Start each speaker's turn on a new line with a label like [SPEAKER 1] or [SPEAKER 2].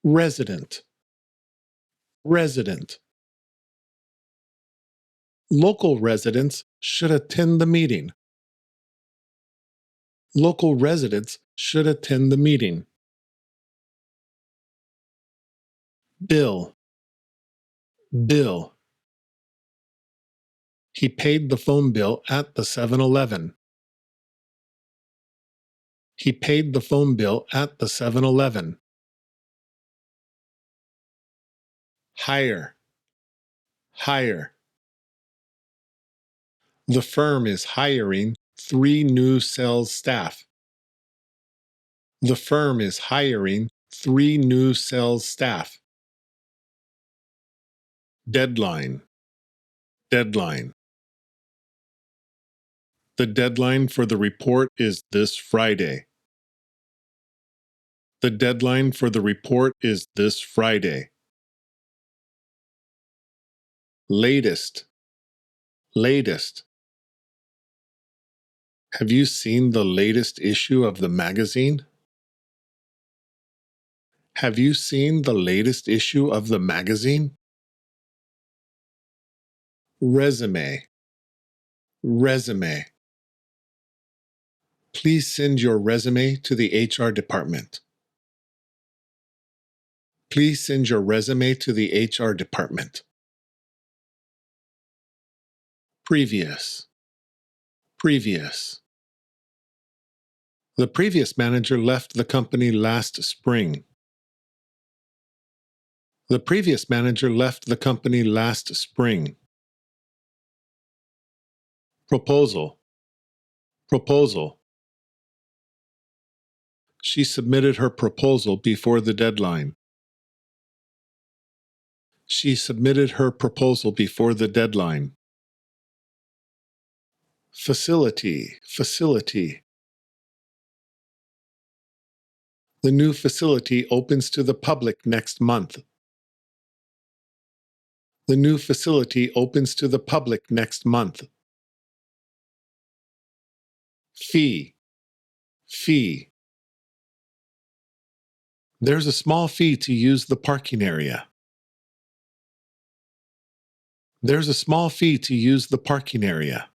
[SPEAKER 1] resident, resident. Local residents should attend the meeting. Local residents should attend the meeting. Bill, bill. He paid the phone bill at the 7-Eleven. He paid the phone bill at the 7-Eleven. Hire, hire. The firm is hiring 3 new sales staff. The firm is hiring 3 new sales staff. Deadline, deadline. The deadline for the report is this Friday. The deadline for the report is this Friday. Latest, latest. Have you seen the latest issue of the magazine? Have you seen the latest issue of the magazine? Résumé, résumé. Please send your resume to the HR department. Please send your resume to the HR department. Previous, previous. The previous manager left the company last spring. The previous manager left the company last spring. Proposal, proposal. She submitted her proposal before the deadline. She submitted her proposal before the deadline. Facility, facility. The new facility opens to the public next month. The new facility opens to the public next month. Fee, fee. There's a small fee to use the parking area. There's a small fee to use the parking area.